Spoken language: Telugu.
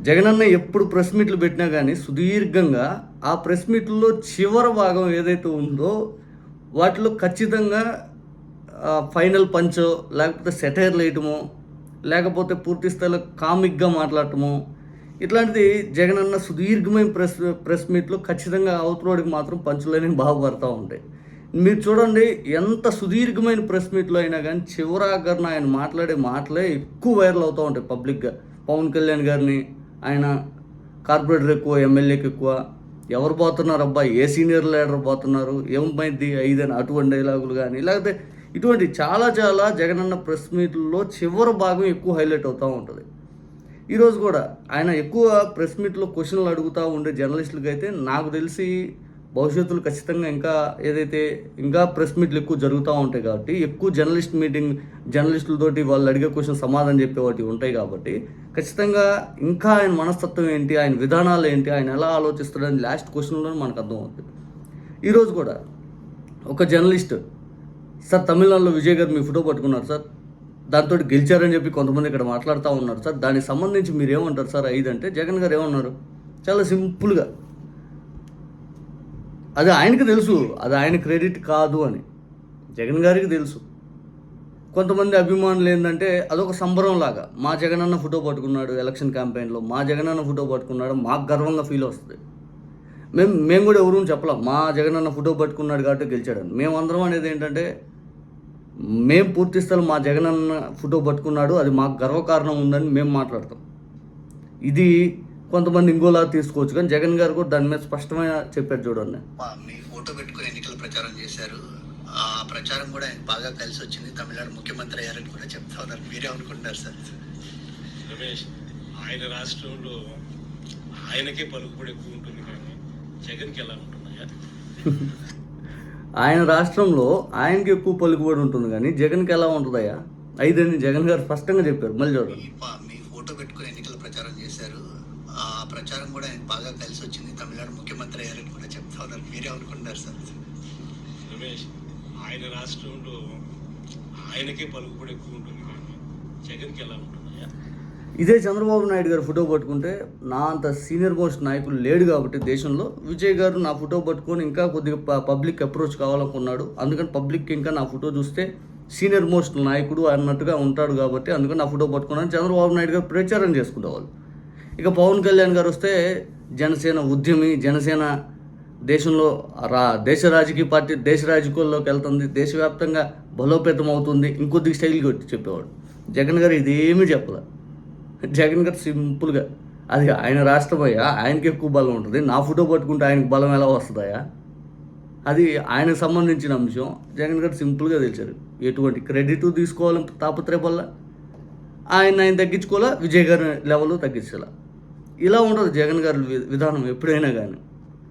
జగనన్న ఎప్పుడు ప్రెస్ మీట్లు పెట్టినా కానీ సుదీర్ఘంగా ఆ ప్రెస్ మీట్లలో చివరి భాగం ఏదైతే ఉందో వాటిలో ఖచ్చితంగా ఫైనల్ పంచో లేకపోతే సెటైర్లు వేయటమో లేకపోతే పూర్తి స్థాయిలో కామిక్గా మాట్లాడటము ఇట్లాంటిది జగనన్న సుదీర్ఘమైన ప్రెస్ మీట్లో ఖచ్చితంగా అవతలోడికి మాత్రం పంచులని బాగుపడతా ఉంటాయి. మీరు చూడండి, ఎంత సుదీర్ఘమైన ప్రెస్ మీట్లో అయినా కానీ చివరాఖరిన ఆయన మాట్లాడే మాటలే ఎక్కువ వైరల్ అవుతూ ఉంటాయి పబ్లిక్గా. పవన్ కళ్యాణ్ గారిని ఆయన కార్పొరేటర్ ఎక్కువ, ఎమ్మెల్యేకి ఎక్కువ, ఎవరు పోతున్నారు అబ్బా, ఏ సీనియర్ లీడర్ పోతున్నారు, ఏమైంది ఐదని అటువంటి డైలాగులు కానీ లేకపోతే ఇటువంటి చాలా చాలా జగనన్న ప్రెస్ మీట్లలో చివరి భాగం ఎక్కువ హైలైట్ అవుతూ ఉంటుంది. ఈరోజు కూడా ఆయన ఎక్కువ ప్రెస్ మీట్లో క్వశ్చన్లు అడుగుతూ ఉండే జర్నలిస్టులకి అయితే నాకు తెలిసి భవిష్యత్తులో ఖచ్చితంగా ఇంకా ప్రెస్ మీట్లు ఎక్కువ జరుగుతూ ఉంటాయి కాబట్టి ఎక్కువ జర్నలిస్టులతోటి వాళ్ళు అడిగే క్వశ్చన్ సమాధానం చెప్పేవాటి ఉంటాయి కాబట్టి ఖచ్చితంగా ఇంకా ఆయన మనస్తత్వం ఏంటి, ఆయన విధానాలు ఏంటి, ఆయన ఎలా ఆలోచిస్తాడని లాస్ట్ క్వశ్చన్లో మనకు అర్థమవుతుంది. ఈరోజు కూడా ఒక జర్నలిస్ట్, సార్ తమిళనాడులో విజయ్ గారు మీ ఫోటో పట్టుకున్నారు సార్, దాంతో గెలిచారని చెప్పి కొంతమంది ఇక్కడ మాట్లాడుతూ ఉన్నారు సార్, దానికి సంబంధించి మీరు ఏమంటారు సార్ అంటే జగన్ గారు ఏమన్నారు, చాలా సింపుల్గా, అది ఆయనకు తెలుసు, అది ఆయన క్రెడిట్ కాదు అని జగన్ గారికి తెలుసు. కొంతమంది అభిమానులు ఏంటంటే అదొక సంబరం లాగా, మా జగనన్న ఫోటో పట్టుకున్నాడు ఎలక్షన్ క్యాంపెయిన్లో, మా జగనన్న ఫోటో పట్టుకున్నాడు, మాకు గర్వంగా ఫీల్ వస్తుంది. మేము కూడా ఎవరూ చెప్పలేం మా జగనన్న ఫోటో పట్టుకున్నాడు కాబట్టి గెలిచాడని. మేమందరం అనేది ఏంటంటే మేము పూర్తి స్థలం మా జగనన్న ఫోటో పట్టుకున్నాడు, అది మాకు గర్వకారణం ఉందని మేము మాట్లాడతాం. ఇది కొంతమంది ఇంకోలా తీసుకోవచ్చు, కానీ జగన్ గారు కూడా దాని మీద స్పష్టమైన చెప్పారు. చూడండి, మీ ఫోటో పెట్టుకుని ఎన్నికల ప్రచారం చేశారు, ఆ ప్రచారం కూడా ఆయన బాగా కలిసి వచ్చింది, తమిళనాడు ముఖ్యమంత్రి అయ్యారని కూడా చెప్తా ఉన్నారు. మీరే అనుకుంటున్నారు సార్? రమేష్, ఆయన రాష్ట్రంలో ఆయనకే పలుకుబడి ఎక్కువ ఉంటుంది కానీ జగన్కి ఎలా ఉంటున్నాయా? ఆయన రాష్ట్రంలో ఆయనకి ఎక్కువ పలుకుబడి ఉంటుంది కానీ జగన్కి ఎలా ఉంటుందయ్యా? ఐదని జగన్ గారు స్పష్టంగా చెప్పారు. మళ్ళీ చూడండి, మీ ఫోటో పెట్టుకుని ఎన్నికల ప్రచారం చేశారు, ఆ ప్రచారం కూడా ఆయన బాగా కలిసి వచ్చింది, తమిళనాడు ముఖ్యమంత్రి అయ్యారని కూడా చెప్తా ఉన్నారు. మీరే అనుకుంటున్నారు సార్? రమేష్, ఆయన రాష్ట్రంలో ఆయనకే పలుకుబడి ఎక్కువ ఉంటుంది కానీ జగన్కి ఎలా ఉంటున్నాయా? ఇదే చంద్రబాబు నాయుడు గారు ఫోటో పట్టుకుంటే నా అంత సీనియర్ మోస్ట్ నాయకులు లేడు కాబట్టి దేశంలో, విజయ్ గారు నా ఫోటో పట్టుకొని ఇంకా కొద్దిగా పబ్లిక్ అప్రోచ్ కావాలనుకున్నాడు, అందుకని పబ్లిక్ ఇంకా నా ఫోటో చూస్తే సీనియర్ మోస్ట్ నాయకుడు అన్నట్టుగా ఉంటాడు కాబట్టి అందుకని నా ఫోటో పట్టుకున్నాను చంద్రబాబు నాయుడు గారు ప్రచారం చేసుకునేవాళ్ళు. ఇక పవన్ కళ్యాణ్ గారు వస్తే జనసేన ఉద్యమి, జనసేన దేశంలో దేశ రాజకీయ పార్టీ దేశ రాజకీయాల్లోకి వెళ్తుంది, దేశవ్యాప్తంగా బలోపేతం అవుతుంది, ఇంకొద్దిగా స్టైల్ కొట్టి చెప్పేవాడు. జగన్ గారు ఇదేమీ చెప్పలే. జగన్ గారు సింపుల్గా, అది ఆయన రాష్ట్రం అయ్యా, ఆయనకి ఎక్కువ బలం ఉంటుంది, నా ఫోటో పట్టుకుంటే ఆయనకు బలం ఎలా వస్తుందయా, అది ఆయనకు సంబంధించిన అంశం. జగన్ గారు సింపుల్గా తెలిసారు, ఎటువంటి క్రెడిట్ తీసుకోవాలని తాపత్రయపల్ల ఆయన తగ్గించుకోవాలా, విజయ్ గారి లెవెల్ తగ్గించాల. ఇలా ఉంటుంది జగన్ గారి విధానం ఎప్పుడైనా కానీ.